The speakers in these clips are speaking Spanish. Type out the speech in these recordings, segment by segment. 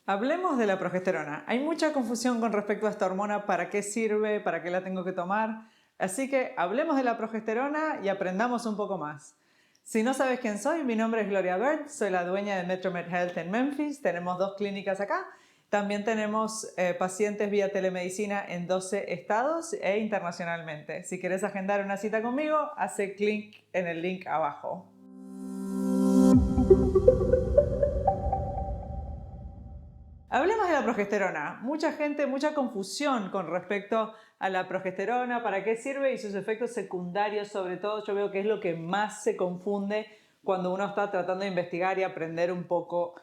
Hablemos de la progesterona. Hay mucha confusión con respecto a esta hormona, para qué sirve, para qué la tengo que tomar. Así que hablemos de la progesterona y aprendamos un poco más. Si no sabes quién soy, mi nombre es Gloria Bird, soy la dueña de Metromed Health en Memphis. Tenemos 2 clínicas acá. También tenemos pacientes vía telemedicina en 12 estados e internacionalmente. Si quieres agendar una cita conmigo, hace clic en el link abajo. Hablemos de la progesterona. Mucha gente, mucha confusión con respecto a la progesterona, para qué sirve y sus efectos secundarios, sobre todo yo veo que es lo que más se confunde cuando uno está tratando de investigar y aprender un poco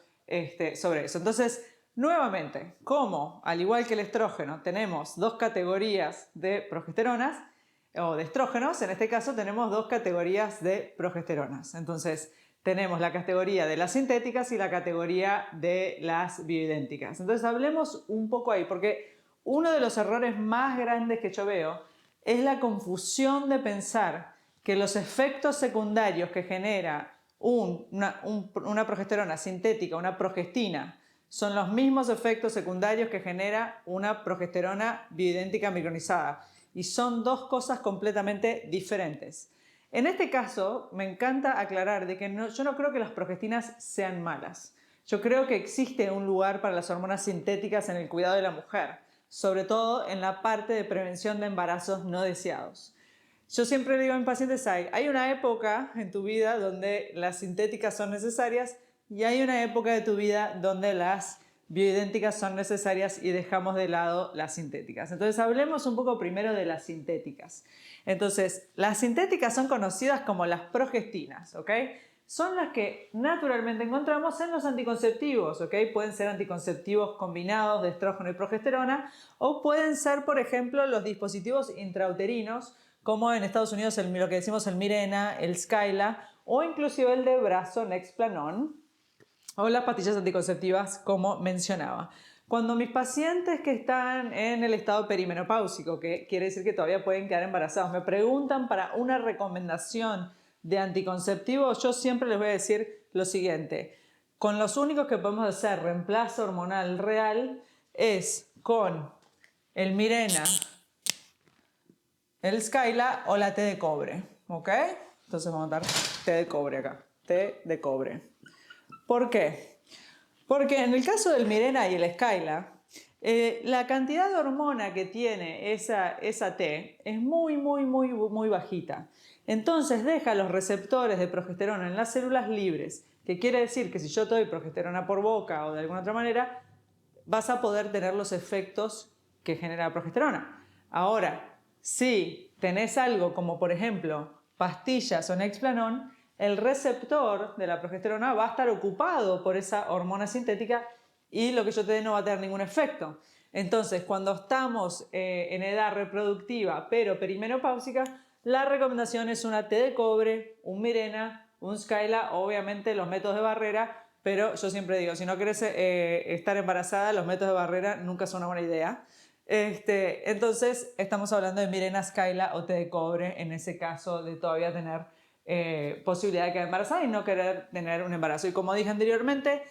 sobre eso. Entonces, nuevamente, como al igual que el estrógeno tenemos 2 categorías de progesteronas, o de estrógenos, en este caso tenemos 2 categorías de progesteronas. Entonces, tenemos la categoría de las sintéticas y la categoría de las bioidénticas. Entonces hablemos un poco ahí, porque uno de los errores más grandes que yo veo es la confusión de pensar que los efectos secundarios que genera una progesterona sintética, una progestina, son los mismos efectos secundarios que genera una progesterona bioidéntica micronizada. Y son 2 cosas completamente diferentes. En este caso, me encanta aclarar de que yo no creo que las progestinas sean malas. Yo creo que existe un lugar para las hormonas sintéticas en el cuidado de la mujer, sobre todo en la parte de prevención de embarazos no deseados. Yo siempre digo a mis pacientes, hay una época en tu vida donde las sintéticas son necesarias y hay una época de tu vida donde las bioidénticas son necesarias y dejamos de lado las sintéticas. Entonces hablemos un poco primero de las sintéticas. Entonces, las sintéticas son conocidas como las progestinas, ¿ok? Son las que naturalmente encontramos en los anticonceptivos, ¿ok? Pueden ser anticonceptivos combinados de estrógeno y progesterona o pueden ser, por ejemplo, los dispositivos intrauterinos, como en Estados Unidos lo que decimos el Mirena, el Skyla o inclusive el de brazo Nexplanon o las pastillas anticonceptivas como mencionaba. Cuando mis pacientes que están en el estado perimenopáusico, que quiere decir que todavía pueden quedar embarazados, me preguntan para una recomendación de anticonceptivos, yo siempre les voy a decir lo siguiente. Con los únicos que podemos hacer reemplazo hormonal real es con el Mirena, el Skyla o la T de cobre, ¿ok? Entonces vamos a dar T de cobre acá, T de cobre. ¿Por qué? Porque en el caso del Mirena y el Skyla, la cantidad de hormona que tiene esa T es muy bajita. Entonces deja los receptores de progesterona en las células libres, que quiere decir que si yo te doy progesterona por boca o de alguna otra manera, vas a poder tener los efectos que genera la progesterona. Ahora, si tenés algo como por ejemplo pastillas o Nexplanon, el receptor de la progesterona va a estar ocupado por esa hormona sintética y lo que yo te dé no va a tener ningún efecto. Entonces, cuando estamos en edad reproductiva pero perimenopáusica, la recomendación es una T de cobre, un Mirena, un Skyla, obviamente los métodos de barrera, pero yo siempre digo, si no querés estar embarazada, los métodos de barrera nunca son una buena idea. Entonces, estamos hablando de Mirena, Skyla o T de cobre en ese caso de todavía tener posibilidad de quedar embarazada y no querer tener un embarazo. Y como dije anteriormente,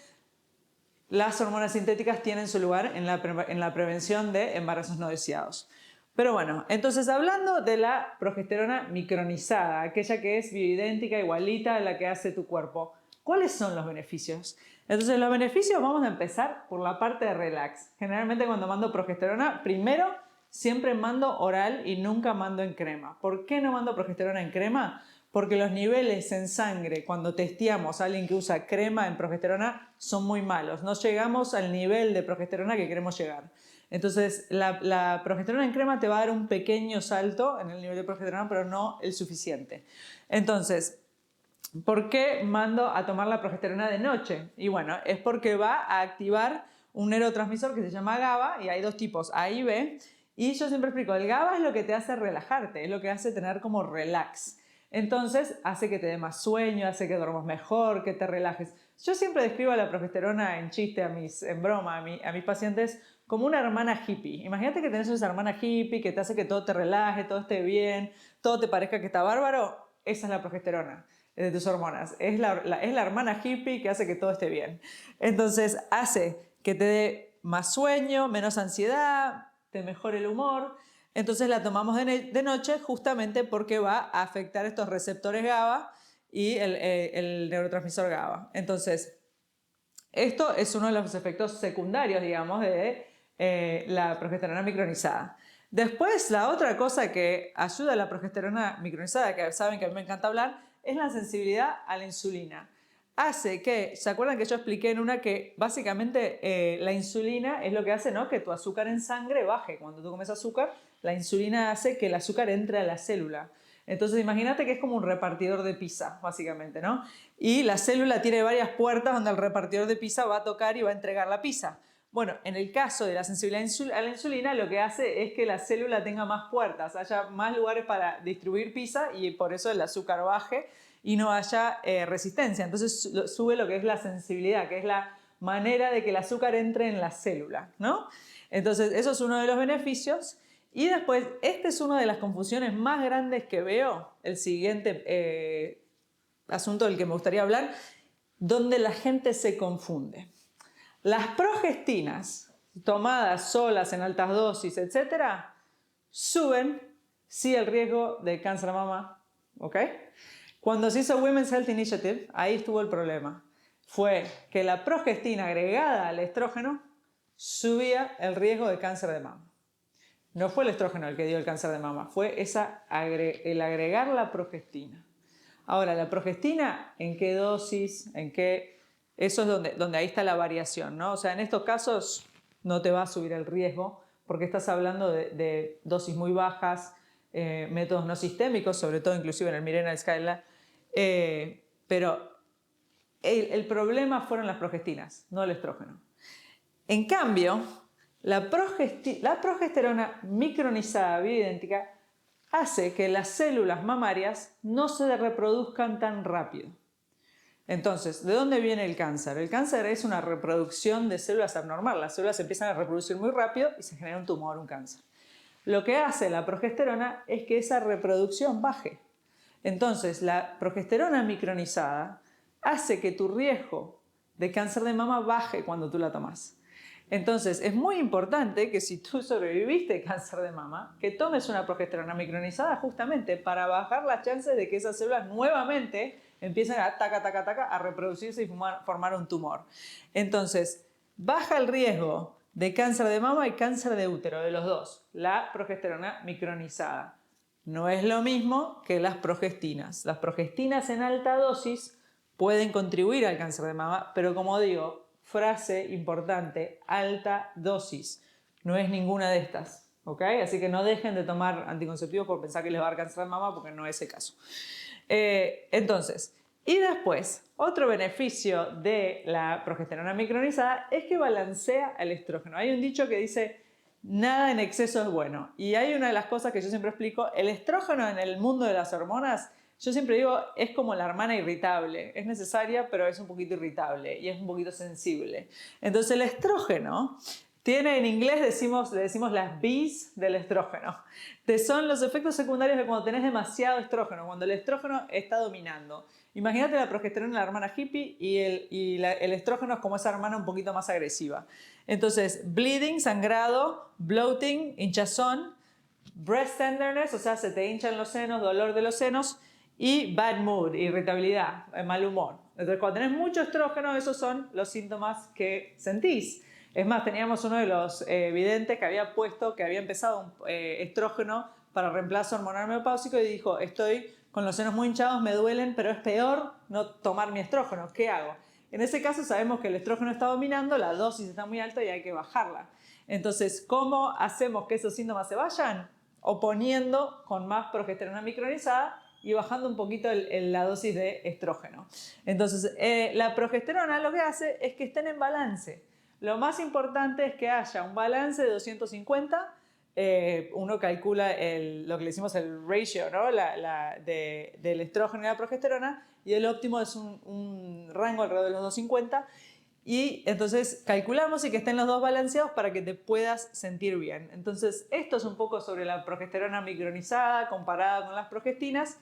las hormonas sintéticas tienen su lugar en la prevención de embarazos no deseados. Pero bueno, entonces hablando de la progesterona micronizada, aquella que es bioidéntica, igualita a la que hace tu cuerpo, ¿cuáles son los beneficios? Entonces los beneficios vamos a empezar por la parte de relax. Generalmente cuando mando progesterona, primero siempre mando oral y nunca mando en crema. ¿Por qué no mando progesterona en crema? Porque los niveles en sangre cuando testeamos a alguien que usa crema en progesterona son muy malos. No llegamos al nivel de progesterona que queremos llegar. Entonces la progesterona en crema te va a dar un pequeño salto en el nivel de progesterona, pero no el suficiente. Entonces, ¿por qué mando a tomar la progesterona de noche? Y bueno, es porque va a activar un neurotransmisor que se llama GABA y hay 2 tipos, A y B. Y yo siempre explico, el GABA es lo que te hace relajarte, es lo que hace tener como relax. Entonces hace que te dé más sueño, hace que duermas mejor, que te relajes. Yo siempre describo a la progesterona en chiste, en broma, a mis pacientes como una hermana hippie. Imagínate que tenés esa hermana hippie que te hace que todo te relaje, todo esté bien, todo te parezca que está bárbaro. Esa es la progesterona de tus hormonas. Es la hermana hippie que hace que todo esté bien. Entonces hace que te dé más sueño, menos ansiedad, te mejore el humor. Entonces la tomamos de noche justamente porque va a afectar estos receptores GABA y el neurotransmisor GABA. Entonces, esto es uno de los efectos secundarios, digamos, de la progesterona micronizada. Después, la otra cosa que ayuda a la progesterona micronizada, que saben que a mí me encanta hablar, es la sensibilidad a la insulina. Hace que, ¿se acuerdan que yo expliqué en una que básicamente la insulina es lo que hace, ¿no?, que tu azúcar en sangre baje? Cuando tú comes azúcar, la insulina hace que el azúcar entre a la célula. Entonces imagínate que es como un repartidor de pizza, básicamente, ¿no? Y la célula tiene varias puertas donde el repartidor de pizza va a tocar y va a entregar la pizza. Bueno, en el caso de la sensibilidad a la insulina, lo que hace es que la célula tenga más puertas, haya más lugares para distribuir pizza y por eso el azúcar baje y no haya resistencia. Entonces sube lo que es la sensibilidad, que es la manera de que el azúcar entre en la célula, ¿no? Entonces eso es uno de los beneficios. Y después, esta es una de las confusiones más grandes que veo, el siguiente asunto del que me gustaría hablar, donde la gente se confunde. Las progestinas, tomadas solas en altas dosis, etc., suben, sí, el riesgo de cáncer de mama, ¿ok? Cuando se hizo Women's Health Initiative, ahí estuvo el problema. Fue que la progestina agregada al estrógeno subía el riesgo de cáncer de mama. No fue el estrógeno el que dio el cáncer de mama, fue el agregar la progestina. Ahora, la progestina, ¿en qué dosis? ¿En qué? Eso es donde ahí está la variación, ¿no? O sea, en estos casos no te va a subir el riesgo porque estás hablando de dosis muy bajas, métodos no sistémicos, sobre todo inclusive en el Mirena y Skyla, pero el problema fueron las progestinas, no el estrógeno. En cambio, la progesterona micronizada bioidéntica hace que las células mamarias no se reproduzcan tan rápido. Entonces, ¿de dónde viene el cáncer? El cáncer es una reproducción de células abnormal. Las células se empiezan a reproducir muy rápido y se genera un tumor, un cáncer. Lo que hace la progesterona es que esa reproducción baje. Entonces, la progesterona micronizada hace que tu riesgo de cáncer de mama baje cuando tú la tomas. Entonces, es muy importante que si tú sobreviviste cáncer de mama, que tomes una progesterona micronizada justamente para bajar las chances de que esas células nuevamente empiecen a reproducirse y formar un tumor. Entonces, baja el riesgo de cáncer de mama y cáncer de útero, de los dos, la progesterona micronizada. No es lo mismo que las progestinas. Las progestinas en alta dosis pueden contribuir al cáncer de mama, pero como digo, frase importante, alta dosis. No es ninguna de estas, ¿ok? Así que no dejen de tomar anticonceptivos por pensar que les va a dar cáncer de mama porque no es el caso. Entonces, y después, otro beneficio de la progesterona micronizada es que balancea el estrógeno. Hay un dicho que dice, nada en exceso es bueno. Y hay una de las cosas que yo siempre explico, el estrógeno en el mundo de las hormonas, yo siempre digo, es como la hermana irritable. Es necesaria, pero es un poquito irritable y es un poquito sensible. Entonces el estrógeno tiene, en inglés le decimos las B's del estrógeno. Son los efectos secundarios de cuando tenés demasiado estrógeno, cuando el estrógeno está dominando. Imagínate la progesterona, la hermana hippie, y el estrógeno es como esa hermana un poquito más agresiva. Entonces, bleeding, sangrado, bloating, hinchazón, breast tenderness, o sea, se te hinchan los senos, dolor de los senos, y bad mood, irritabilidad, mal humor. Entonces, cuando tenés mucho estrógeno, esos son los síntomas que sentís. Es más, teníamos uno de los videntes que había puesto, que había empezado un estrógeno para reemplazo hormonal menopáusico y dijo, estoy con los senos muy hinchados, me duelen, pero es peor no tomar mi estrógeno, ¿qué hago? En ese caso sabemos que el estrógeno está dominando, la dosis está muy alta y hay que bajarla. Entonces, ¿cómo hacemos que esos síntomas se vayan? Oponiendo con más progesterona micronizada y bajando un poquito la dosis de estrógeno. Entonces, la progesterona lo que hace es que estén en balance. Lo más importante es que haya un balance de 250. Uno calcula lo que le decimos el ratio, ¿no? Del estrógeno y la progesterona, y el óptimo es un rango alrededor de los 250. Y entonces calculamos y que estén los dos balanceados para que te puedas sentir bien. Entonces, esto es un poco sobre la progesterona micronizada comparada con las progestinas.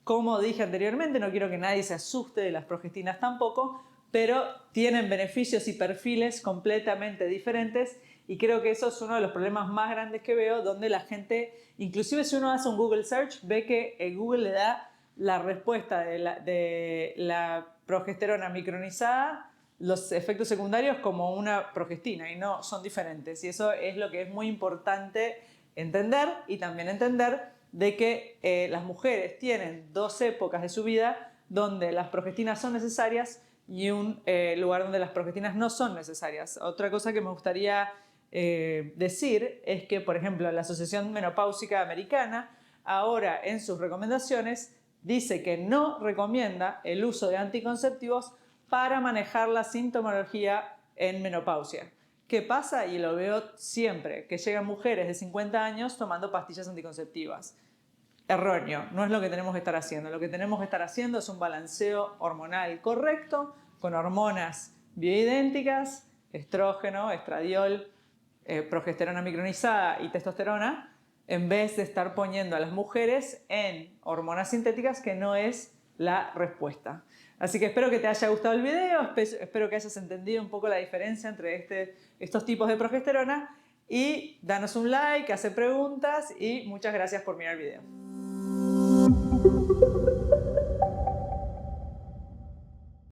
Como dije anteriormente, no quiero que nadie se asuste de las progestinas tampoco, pero tienen beneficios y perfiles completamente diferentes, y creo que eso es uno de los problemas más grandes que veo, donde la gente, inclusive si uno hace un Google Search, ve que Google le da la respuesta de la progesterona micronizada, los efectos secundarios como una progestina, y no, son diferentes. Y eso es lo que es muy importante entender, y también entender de que las mujeres tienen dos épocas de su vida donde las progestinas son necesarias y un lugar donde las progestinas no son necesarias. Otra cosa que me gustaría decir es que, por ejemplo, la Asociación Menopáusica Americana ahora en sus recomendaciones dice que no recomienda el uso de anticonceptivos para manejar la sintomología en menopausia. ¿Qué pasa? Y lo veo siempre, que llegan mujeres de 50 años tomando pastillas anticonceptivas. Erróneo, no es lo que tenemos que estar haciendo. Lo que tenemos que estar haciendo es un balanceo hormonal correcto, con hormonas bioidénticas, estrógeno, estradiol, progesterona micronizada y testosterona, en vez de estar poniendo a las mujeres en hormonas sintéticas, que no es la respuesta. Así que espero que te haya gustado el video, espero que hayas entendido un poco la diferencia entre estos tipos de progesterona, y danos un like, hace preguntas, y muchas gracias por mirar el video.